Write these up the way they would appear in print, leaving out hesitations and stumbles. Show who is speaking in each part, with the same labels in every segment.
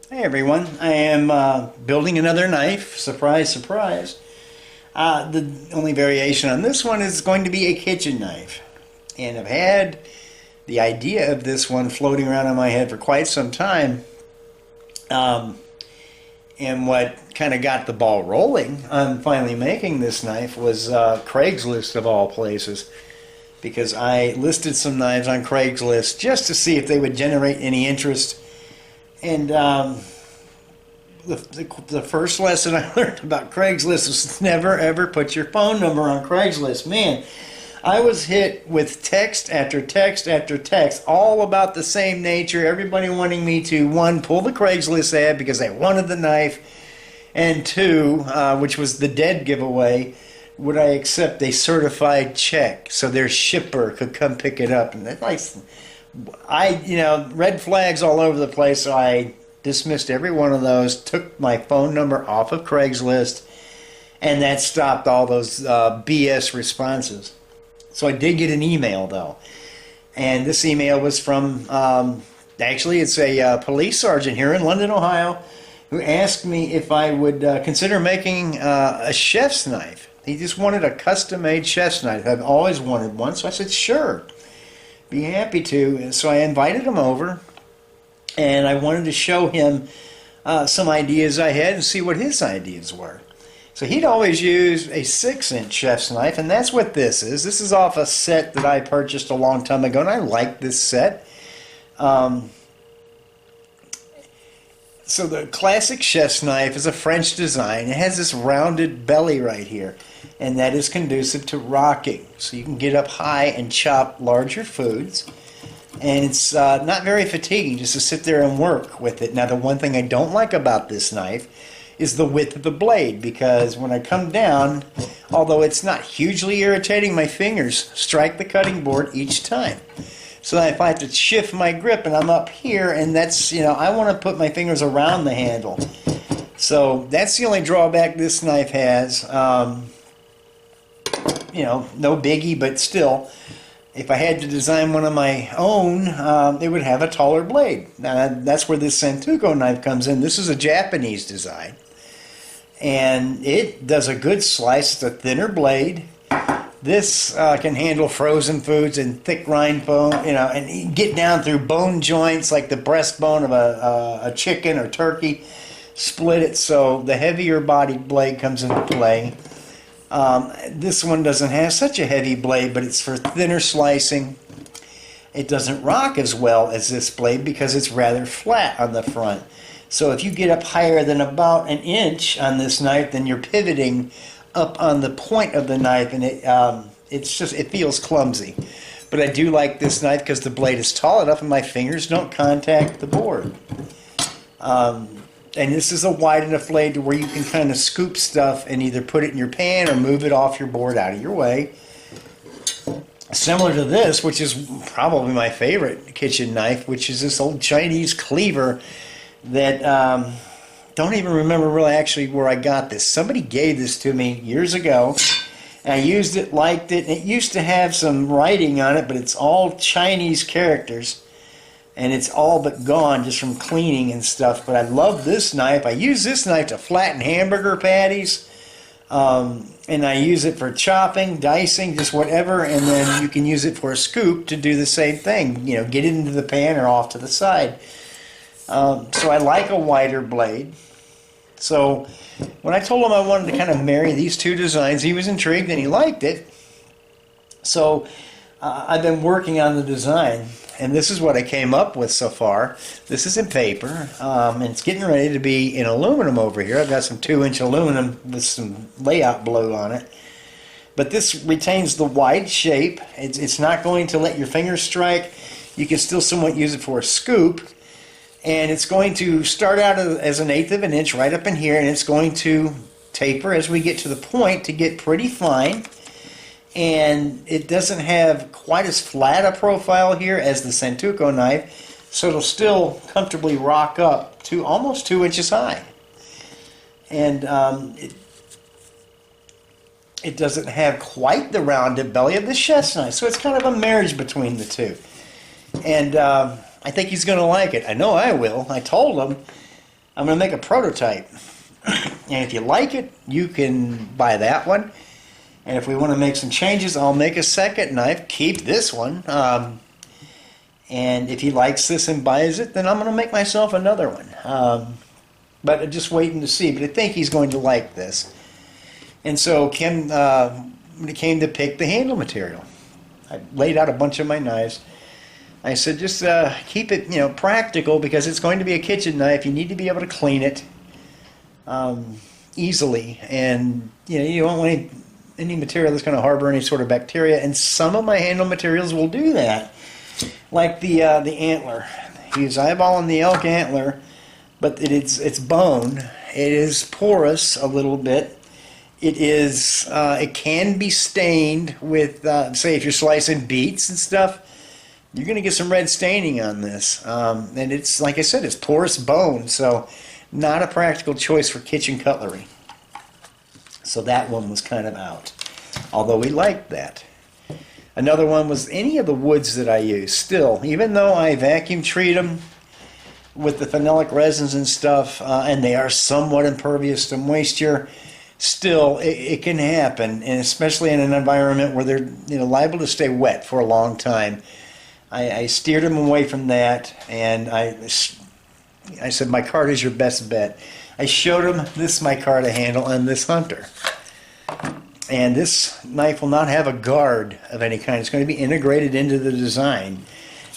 Speaker 1: Hey everyone, I am building another knife. Surprise, surprise. The only variation on this one is going to be a kitchen knife. And I've had the idea of this one floating around in my head for quite some time. And what kind of got the ball rolling on finally making this knife was Craigslist of all places. Because I listed some knives on Craigslist just to see if they would generate any interest. And the first lesson I learned about Craigslist was never ever put your phone number on Craigslist. Man, I was hit with text after text after text, all about the same nature. Everybody wanting me to, one, pull the Craigslist ad because they wanted the knife, and two, which was the dead giveaway, would I accept a certified check so their shipper could come pick it up. And that's like, red flags all over the place, so I dismissed every one of those, took my phone number off of Craigslist, and that stopped all those BS responses. So I did get an email, though. And this email was from, actually, it's a police sergeant here in London, Ohio, who asked me if I would consider making a chef's knife. He just wanted a custom-made chef's knife. I've always wanted one, so I said, sure. Be happy to. And so I invited him over, and I wanted to show him some ideas I had and see what his ideas were. So he'd always used a 6-inch chef's knife, and that's what this is. This is off a set that I purchased a long time ago, and I like this set. So the classic chef's knife is a French design. It has this rounded belly right here, and that is conducive to rocking. So you can get up high and chop larger foods, and it's not very fatiguing just to sit there and work with it. Now, the one thing I don't like about this knife is the width of the blade, because when I come down, although it's not hugely irritating, my fingers strike the cutting board each time. So if I have to shift my grip and I'm up here, and that's, I want to put my fingers around the handle. So that's the only drawback this knife has. No biggie, but still, if I had to design one of my own, it would have a taller blade. Now, that's where this Santoku knife comes in. This is a Japanese design, and it does a good slice. It's a thinner blade. This can handle frozen foods and thick rind bone, and get down through bone joints like the breastbone of a chicken or turkey. Split it so the heavier bodied blade comes into play. This one doesn't have such a heavy blade, but it's for thinner slicing. It doesn't rock as well as this blade because it's rather flat on the front. So if you get up higher than about an inch on this knife, then you're pivoting up on the point of the knife, and it feels clumsy. But I do like this knife because the blade is tall enough and my fingers don't contact the board. And this is a wide enough blade to where you can kind of scoop stuff and either put it in your pan or move it off your board out of your way. Similar to this, which is probably my favorite kitchen knife, which is this old Chinese cleaver that don't even remember really actually where I got this. Somebody gave this to me years ago, and I used it, liked it, and it used to have some writing on it, but it's all Chinese characters. And it's all but gone just from cleaning and stuff. But I love this knife. I use this knife to flatten hamburger patties. And I use it for chopping, dicing, just whatever. And then you can use it for a scoop to do the same thing. Get it into the pan or off to the side. So I like a wider blade. So when I told him I wanted to kind of marry these two designs, he was intrigued and he liked it. So I've been working on the design. And this is what I came up with so far. This is in paper, and it's getting ready to be in aluminum over here. I've got some 2-inch aluminum with some layout blue on it. But this retains the wide shape. It's not going to let your fingers strike. You can still somewhat use it for a scoop. And it's going to start out as 1/8 of an inch right up in here, and it's going to taper as we get to the point to get pretty fine. And it doesn't have quite as flat a profile here as the Santoku knife, so it'll still comfortably rock up to almost 2 inches high. And it doesn't have quite the rounded belly of the chef's knife, so it's kind of a marriage between the two. And I think he's going to like it. I know I will. I told him I'm going to make a prototype. And if you like it, you can buy that one. And if we want to make some changes, I'll make a second knife, keep this one. And if he likes this and buys it, then I'm going to make myself another one. But I'm just waiting to see. But I think he's going to like this. And so Kim, when it came to pick the handle material, I laid out a bunch of my knives. I said, just keep it, practical, because it's going to be a kitchen knife. You need to be able to clean it easily, and you don't want any material that's going to harbor any sort of bacteria. And some of my handle materials will do that, like the antler. He's eyeballing the elk antler, but it's bone. It is porous a little bit. It can be stained with, say, if you're slicing beets and stuff, you're going to get some red staining on this. And it's, like I said, it's porous bone, so not a practical choice for kitchen cutlery. So that one was kind of out, although we liked that. Another one was any of the woods that I use. Still, even though I vacuum treat them with the phenolic resins and stuff, and they are somewhat impervious to moisture, still it can happen, and especially in an environment where they're liable to stay wet for a long time. I steered him away from that, and I said, micarta is your best bet. I showed him this micarta handle and this hunter. And this knife will not have a guard of any kind. It's going to be integrated into the design.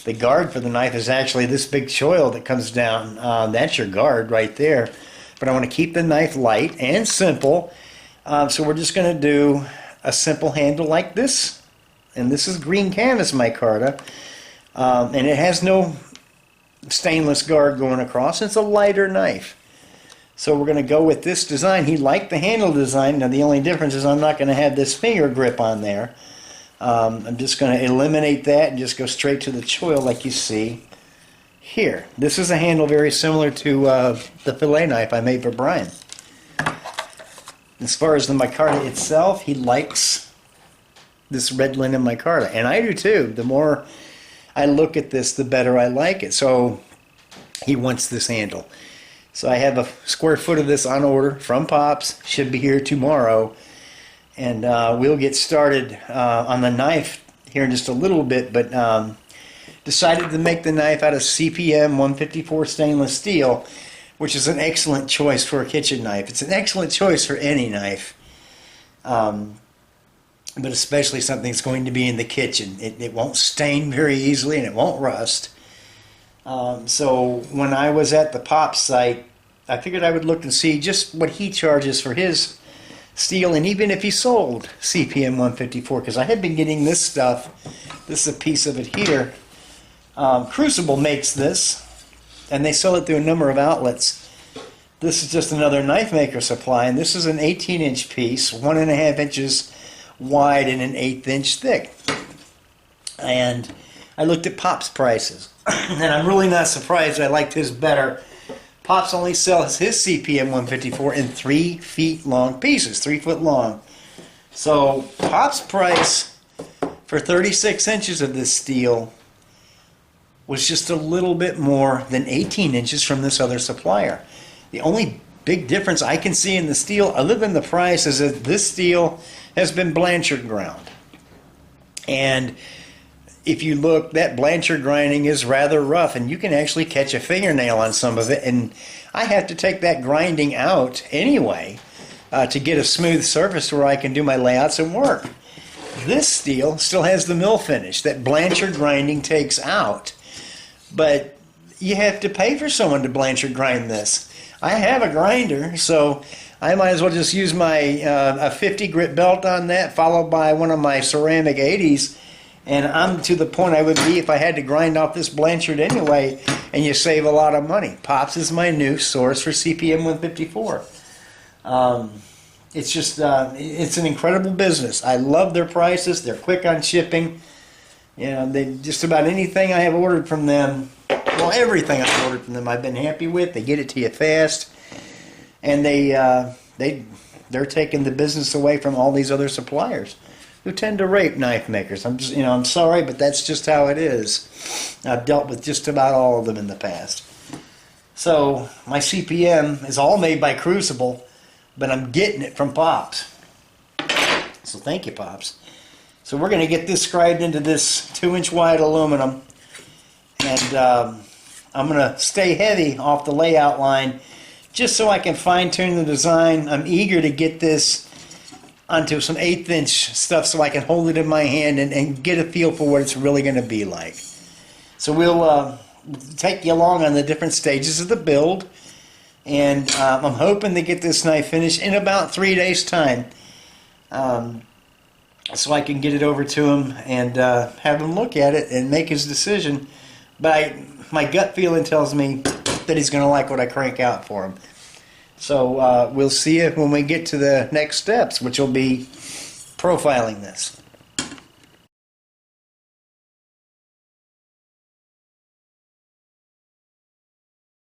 Speaker 1: The guard for the knife is actually this big choil that comes down. That's your guard right there. But I want to keep the knife light and simple. So we're just going to do a simple handle like this. And this is green canvas micarta. And it has no stainless guard going across. It's a lighter knife. So we're going to go with this design. He liked the handle design. Now the only difference is I'm not going to have this finger grip on there. I'm just going to eliminate that and just go straight to the choil like you see here. This is a handle very similar to the fillet knife I made for Brian. As far as the micarta itself, he likes this red linen micarta, and I do too. The more I look at this, the better I like it. So he wants this handle. So I have a square foot of this on order from Pops. Should be here tomorrow. And we'll get started on the knife here in just a little bit. But decided to make the knife out of CPM 154 stainless steel, which is an excellent choice for a kitchen knife. It's an excellent choice for any knife. But especially something that's going to be in the kitchen. It won't stain very easily, and it won't rust. So when I was at the Pop site, I figured I would look and see just what he charges for his steel, and even if he sold CPM 154, because I had been getting this stuff. This is a piece of it here. Crucible makes this, and they sell it through a number of outlets. This is just another knife maker supply, and this is an 18-inch piece, 1.5 inches wide and an 1/8 inch thick. And I looked at Pop's prices, and I'm really not surprised. I liked his better. Pop's only sells his CPM 154 in 3 feet long pieces, 3 foot long. So Pop's price for 36 inches of this steel was just a little bit more than 18 inches from this other supplier. The only big difference I can see in the steel, other than the price, is that this steel has been Blanchard ground. And if you look, that Blanchard grinding is rather rough, and you can actually catch a fingernail on some of it. And I have to take that grinding out anyway to get a smooth surface where I can do my layouts and work. This steel still has the mill finish that Blanchard grinding takes out. But you have to pay for someone to Blanchard grind this. I have a grinder, so I might as well just use my a 50 grit belt on that, followed by one of my ceramic 80s, and I'm to the point I would be if I had to grind off this Blanchard anyway, and you save a lot of money. Pops is my new source for CPM 154. It's just, it's an incredible business. I love their prices. They're quick on shipping. They just about anything I have ordered from them, well, everything I've ordered from them I've been happy with. They get it to you fast, and they're taking the business away from all these other suppliers who tend to rape knife makers. I'm sorry, but that's just how it is. I've dealt with just about all of them in the past. So my CPM is all made by Crucible, but I'm getting it from Pops. So thank you, Pops. So we're going to get this scribed into this 2-inch wide aluminum, and I'm going to stay heavy off the layout line just so I can fine-tune the design. I'm eager to get this onto some 1/8 inch stuff so I can hold it in my hand and get a feel for what it's really going to be like. So we'll take you along on the different stages of the build, and I'm hoping to get this knife finished in about 3 days' time, so I can get it over to him and have him look at it and make his decision. But my gut feeling tells me that he's going to like what I crank out for him. So we'll see you when we get to the next steps, which will be profiling this.